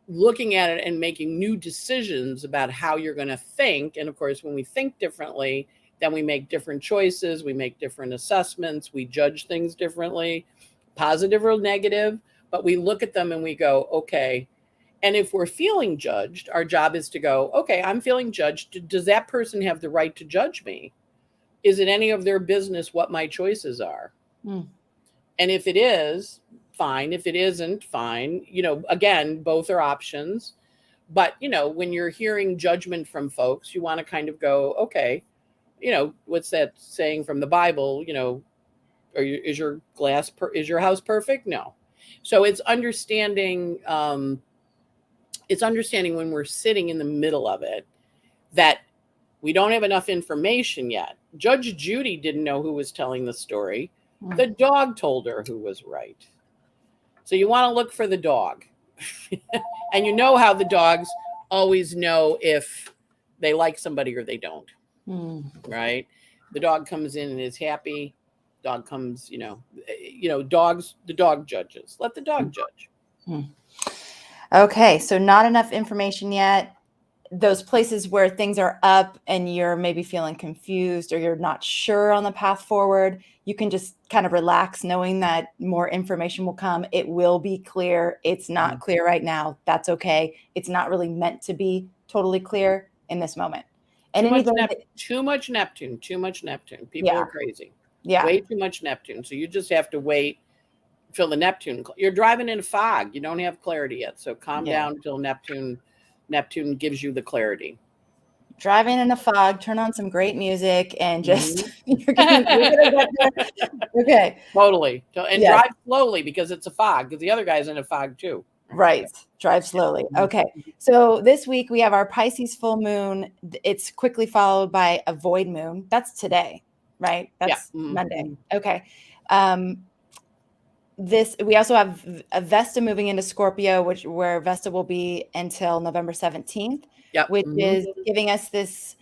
looking at it and making new decisions about how you're going to think. And of course, when we think differently, then we make different choices. We make different assessments. We judge things differently, positive or negative, but we look at them and we go, okay. And if we're feeling judged, our job is to go, okay, I'm feeling judged. Does that person have the right to judge me? Is it any of their business what my choices are? And if it is, fine. If it isn't, fine. Again, both are options. But, when you're hearing judgment from folks, you want to kind of go, okay, what's that saying from the Bible? Is your house perfect? No. So it's understanding, when we're sitting in the middle of it that we don't have enough information yet. Judge Judy didn't know who was telling the story. The dog told her who was right. So you want to look for the dog. And how the dogs always know if they like somebody or they don't. Right? The dog comes in and is happy. Dog comes, dogs, the dog judges. Let the dog judge. Okay, so not enough information yet. Those places where things are up and you're maybe feeling confused or you're not sure on the path forward, you can just kind of relax knowing that more information will come. It will be clear. It's not clear right now. That's okay. It's not really meant to be totally clear in this moment. And too much Neptune. People are crazy. Yeah. Way too much Neptune. So you just have to wait till the Neptune. You're driving in a fog. You don't have clarity yet. So calm down until Neptune gives you the clarity. Driving in a fog, turn on some great music and just you're gonna get there. Okay. Totally. And drive slowly because it's a fog, because the other guy's in a fog too. Right. Drive slowly. Okay. So this week we have our Pisces full moon. It's quickly followed by a void moon. That's today, right? That's Monday. Okay. We also have a Vesta moving into Scorpio, where Vesta will be until November 17th, which is giving us this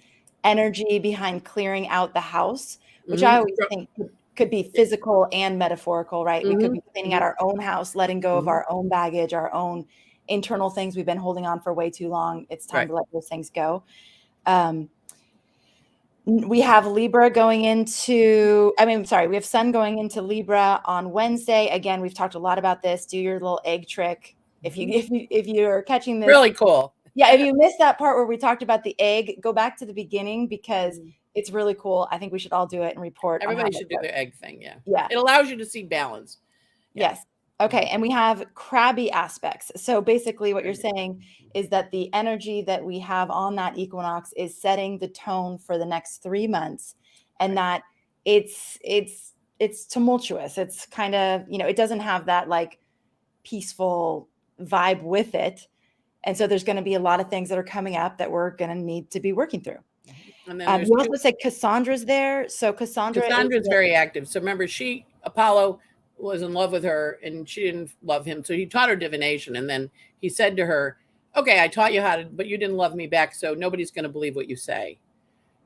energy behind clearing out the house, which I always think could be physical and metaphorical, right? We could be cleaning out our own house, letting go of our own baggage, our own internal things we've been holding on for way too long. It's time to let those things go. We have Libra we have Sun going into Libra on Wednesday. Again, we've talked a lot about this. Do your little egg trick. If you're catching this, really cool. Yeah. If you missed that part where we talked about the egg, go back to the beginning because it's really cool. I think we should all do it and report. Everybody should do their egg thing. Yeah. Yeah. It allows you to see balance. Yeah. Yes. Okay. And we have Crabby Aspects. So basically what you're saying is that the energy that we have on that equinox is setting the tone for the next 3 months, and that it's tumultuous. It's kind of, it doesn't have that like peaceful vibe with it. And so there's going to be a lot of things that are coming up that we're going to need to be working through. And then you also said Cassandra's there. So Cassandra's very active. So remember, Apollo was in love with her and she didn't love him. So he taught her divination. And then he said to her, okay, I taught you how to, but you didn't love me back. So nobody's going to believe what you say.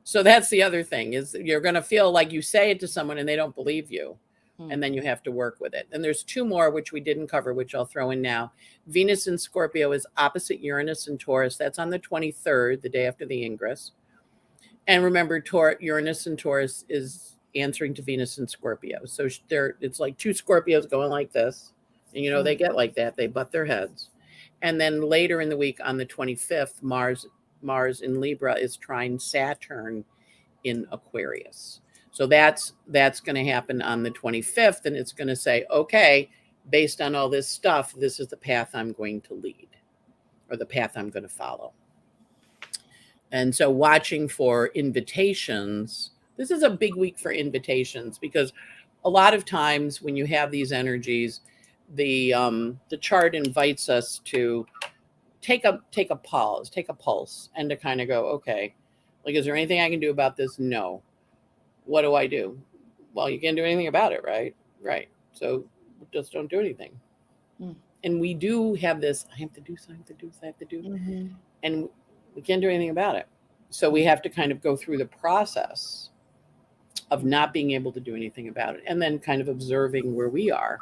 So that's the other thing, is you're going to feel like you say it to someone and they don't believe you. And then you have to work with it. And there's two more, which we didn't cover, which I'll throw in now. Venus in Scorpio is opposite Uranus and Taurus. That's on the 23rd, the day after the Ingress. And remember, Uranus and Taurus is answering to Venus and Scorpio. So it's like two Scorpios going like this. And, you know, they get like that. They butt their heads. And then later in the week on the 25th, Mars in Libra is trine Saturn in Aquarius. So that's going to happen on the 25th. And it's going to say, okay, based on all this stuff, this is the path I'm going to lead, or the path I'm going to follow. And so watching for invitations, this is a big week for invitations, because a lot of times when you have these energies, the chart invites us to take a pulse, and to kind of go, okay, like, is there anything I can do about this? No. What do I do? Well, you can't do anything about it, right? Right. So just don't do anything. And we do have this, I have to do something, I have to do. Mm-hmm. And we can't do anything about it. So we have to kind of go through the process of not being able to do anything about it, and then kind of observing where we are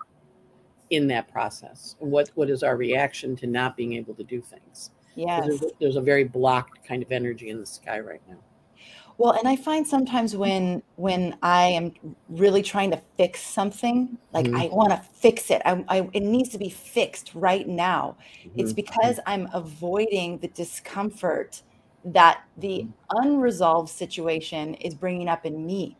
in that process. And what is our reaction to not being able to do things? Yes. There's a very blocked kind of energy in the sky right now. Well, and I find sometimes when I am really trying to fix something, like I want to fix it, it needs to be fixed right now. It's because I'm avoiding the discomfort that the unresolved situation is bringing up in me.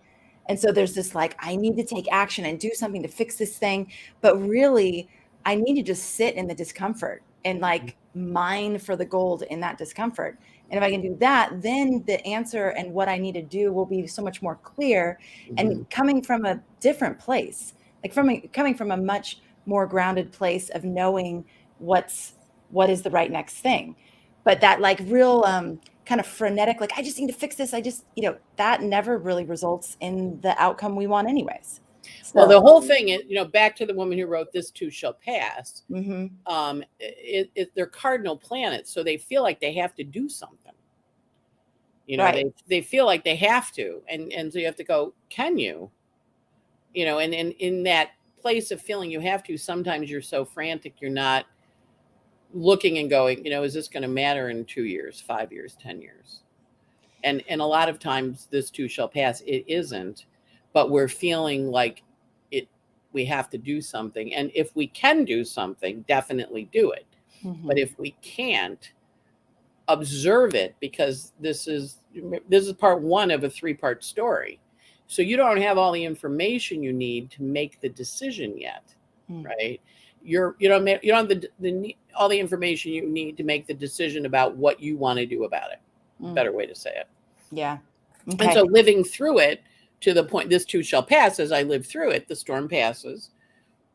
And so there's this, like, I need to take action and do something to fix this thing. But really, I need to just sit in the discomfort and like mine for the gold in that discomfort. And if I can do that, then the answer and what I need to do will be so much more clear, and coming from a different place, like coming from a much more grounded place of knowing what is the right next thing. But that like real kind of frenetic, like, I just need to fix this. That never really results in the outcome we want anyways. So, well, the whole thing is, back to the woman who wrote "This Too Shall Pass." They're cardinal planets, so they feel like they have to do something. Right. They feel like they have to, and so you have to go, can you? And in that place of feeling you have to, sometimes you're so frantic, you're not looking and going, is this going to matter in 2 years, 5 years, 10 years? And a lot of times this too shall pass. It isn't, but we're feeling like we have to do something. And if we can do something, definitely do it. But if we can't, observe it, because this is part one of a 3-part story. So you don't have all the information you need to make the decision yet, right? You don't have all the information you need to make the decision about what you want to do about it. Better way to say it. Yeah. Okay. And so living through it, to the point, this too shall pass. As I live through it, the storm passes,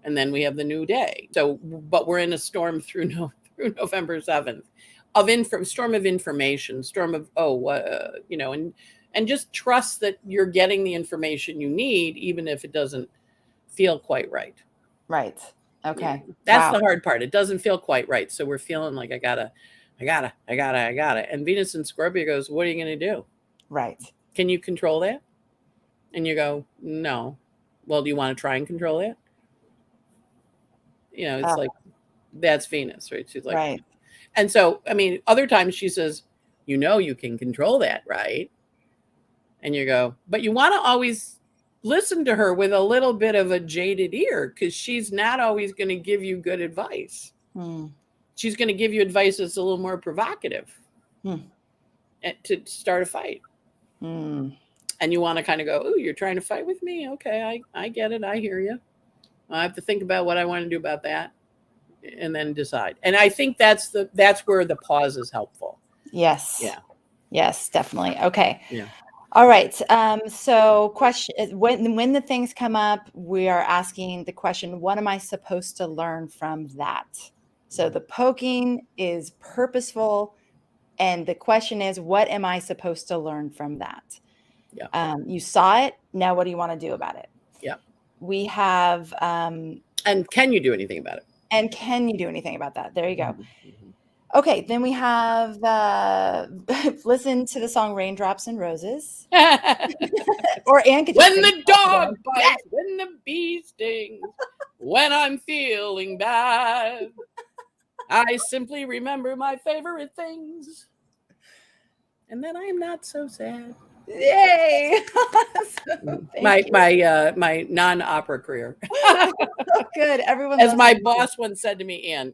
and then we have the new day. So, but we're in a storm through November 7th storm of information, storm of, and just trust that you're getting the information you need, even if it doesn't feel quite right. Right. Okay. That's the hard part. It doesn't feel quite right. So we're feeling like I gotta. And Venus in Scorpio goes, what are you going to do? Right. Can you control that? And you go, no. Well, do you want to try and control that? It's like, that's Venus, right? She's like, right. And so, other times she says, you can control that, right? And you go, but you want to always listen to her with a little bit of a jaded ear, because she's not always going to give you good advice. She's going to give you advice that's a little more provocative to start a fight. And you want to kind of go, oh, you're trying to fight with me? Okay, I get it. I hear you. I have to think about what I want to do about that, and then decide. And I think that's where the pause is helpful. Yes. Yeah. Yes, definitely. Okay. Yeah. All right. So question is, when the things come up, we are asking the question, what am I supposed to learn from that? So the poking is purposeful. And the question is, what am I supposed to learn from that? Yeah. You saw it. Now, what do you want to do about it? Yeah. We have. And can you do anything about it? And can you do anything about that? There you go. Mm-hmm. Okay, then we have listen to the song Raindrops and Roses. Or Anne could just when sing the dog bites, when the bee stings, when I'm feeling bad, I simply remember my favorite things. And then I am not so sad. Yay! My non-opera career. Good. Everyone. As my boss once said to me, Anne,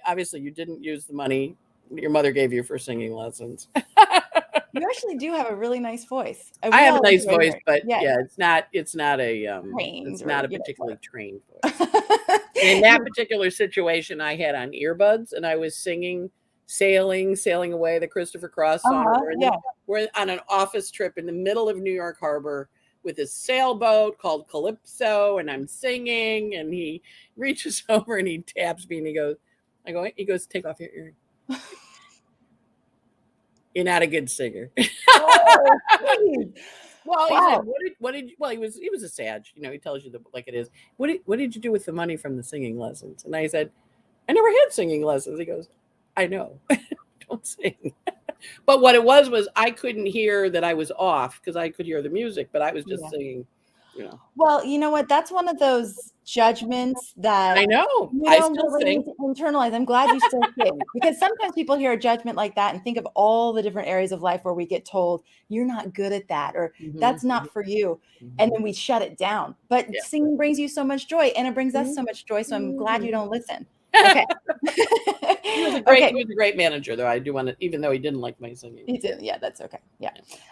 obviously you didn't use the money your mother gave you for singing lessons. You actually do have a really nice voice. I have a nice voice, but yeah, it's not a particularly trained voice. In that particular situation, I had on earbuds and I was singing Sailing Away, the Christopher Cross song. We're on an office trip in the middle of New York Harbor with a sailboat called Calypso, and I'm singing, and he reaches over and he taps me and he goes, take off your earring. You're not a good singer. Oh, well, he said, he was a Sag, he tells you like it is. What did you do with the money from the singing lessons? And I said, I never had singing lessons. He goes, I know. Don't sing. But what it was I couldn't hear that I was off because I could hear the music, but I was just singing, Well, you know what? That's one of those judgments that I know. I still really need to internalize. I'm glad you still sing, because sometimes people hear a judgment like that and think of all the different areas of life where we get told you're not good at that, or that's not for you. And then we shut it down. But singing brings you so much joy, and it brings us so much joy. So I'm glad you don't listen. Okay. He was a great manager, though. I do want to, even though he didn't like my singing. He did. Yeah, that's okay. Yeah.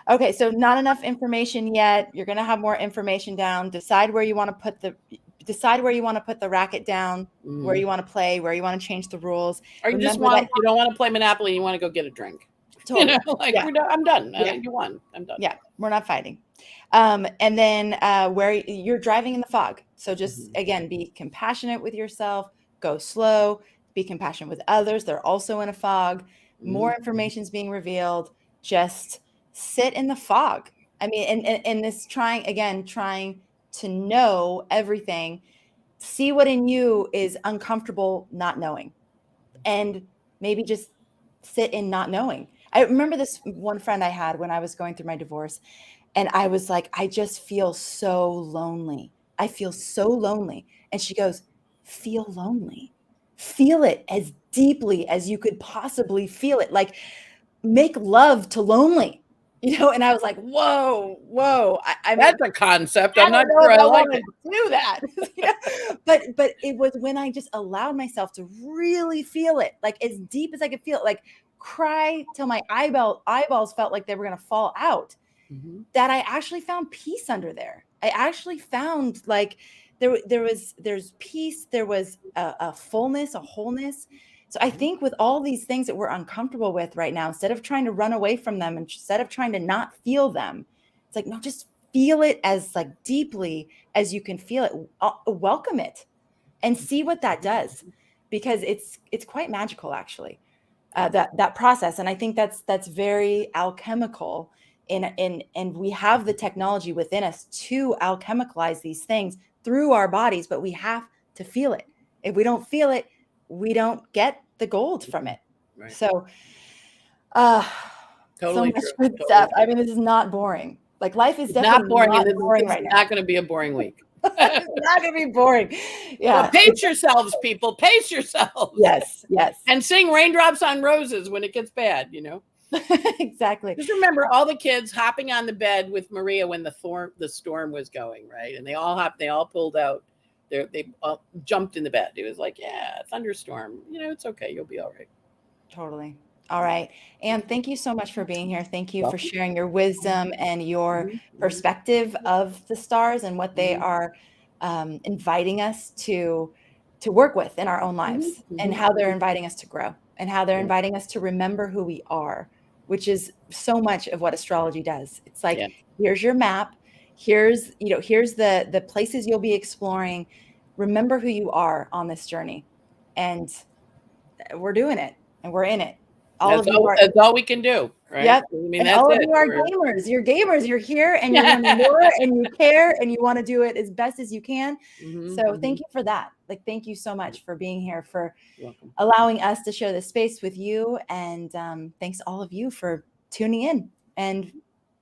Okay. So not enough information yet. You're going to have more information down. Decide where you want to put the racket down, where you want to play, where you want to change the rules. Or you don't want to play Monopoly, you want to go get a drink. Totally. I'm done. You won. I'm done. Yeah. We're not fighting. And then where you're driving in the fog. So just, again, be compassionate with yourself. Go slow, be compassionate with others. They're also in a fog. More information is being revealed. Just sit in the fog. I mean, and this trying to know everything, see what in you is uncomfortable not knowing, and maybe just sit in not knowing. I remember this one friend I had when I was going through my divorce, and I was like, I just feel so lonely. I feel so lonely. And she goes, feel lonely. Feel it as deeply as you could possibly feel it. Like, make love to lonely, and I was like, whoa. I mean, that's a concept. I'm not sure I like to do that. But it was when I just allowed myself to really feel it, like as deep as I could feel it, like cry till my eyeballs felt like they were going to fall out, that I actually found peace under there. I actually found like there's peace. There was a fullness, a wholeness. So I think with all these things that we're uncomfortable with right now, instead of trying to run away from them, instead of trying to not feel them, it's like, no, just feel it as like deeply as you can feel it. Welcome it and see what that does, because it's quite magical, actually, that process. And I think that's very alchemical. And we have the technology within us to alchemicalize these things through our bodies, but we have to feel it. If we don't feel it, we don't get the gold from it. Right. So, totally so much good stuff. I mean, this is not boring. Like, life is definitely not boring right now. It's not going to be a boring week. It's not going to be boring. Yeah. Well, pace yourselves, people. Pace yourselves. Yes. And sing Raindrops on Roses when it gets bad, Exactly. Just remember all the kids hopping on the bed with Maria when the storm was going, right? And they all pulled out. They all jumped in the bed. It was like, yeah, thunderstorm. It's okay. You'll be all right. Totally. All right. Anne, thank you so much for being here. Thank you for sharing your wisdom and your perspective of the stars and what they are inviting us to work with in our own lives, and how they're inviting us to grow, and how they're inviting us to remember who we are. which is so much of what astrology does. It's like, Yeah. here's your map. Here's the places you'll be exploring. Remember who you are on this journey. And we're doing it, and we're in it. That's all we can do, right? Yep. I mean, and that's all it. of you are gamers. You're gamers. You're here, and you want more, and you care, and you want to do it as best as you can. So thank you for that. Like, thank you so much for being here, for allowing us to share this space with you. And thanks all of you for tuning in, and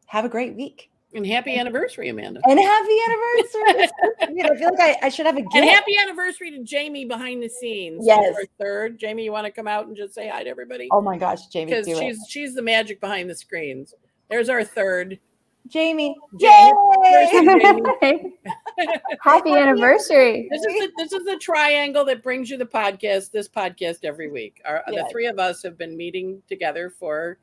have a great week. And happy anniversary, Amanda. And happy anniversary. I feel like I should have a gift. And happy anniversary to Jamie behind the scenes. Yes. Our third. Jamie, you want to come out and just say hi to everybody? Oh my gosh, Jamie. Because she's the magic behind the screens. There's our third. Jamie. Yay! Happy anniversary. This is the triangle that brings you this podcast every week. The three of us have been meeting together for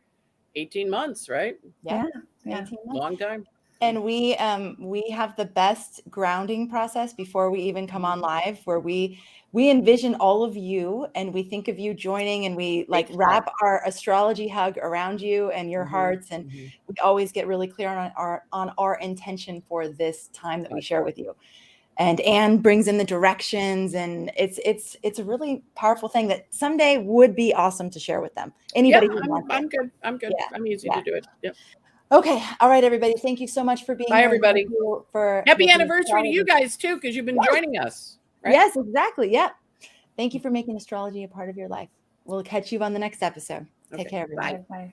18 months, right? Yeah. 18 months. Long time. And we have the best grounding process before we even come on live, where we envision all of you, and we think of you joining, and we like wrap our astrology hug around you and your hearts, and we always get really clear on our intention for this time that we share with you. And Anne brings in the directions, and it's a really powerful thing that someday would be awesome to share with them. Anybody who wants it. I'm good. Yeah. I'm easy to do it. Yep. Okay. All right, everybody. Thank you so much for being here. Bye, everybody. For happy anniversary to you guys too, because you've been joining us. Right? Yes, exactly. Yeah. Thank you for making astrology a part of your life. We'll catch you on the next episode. Take care, everybody. Bye.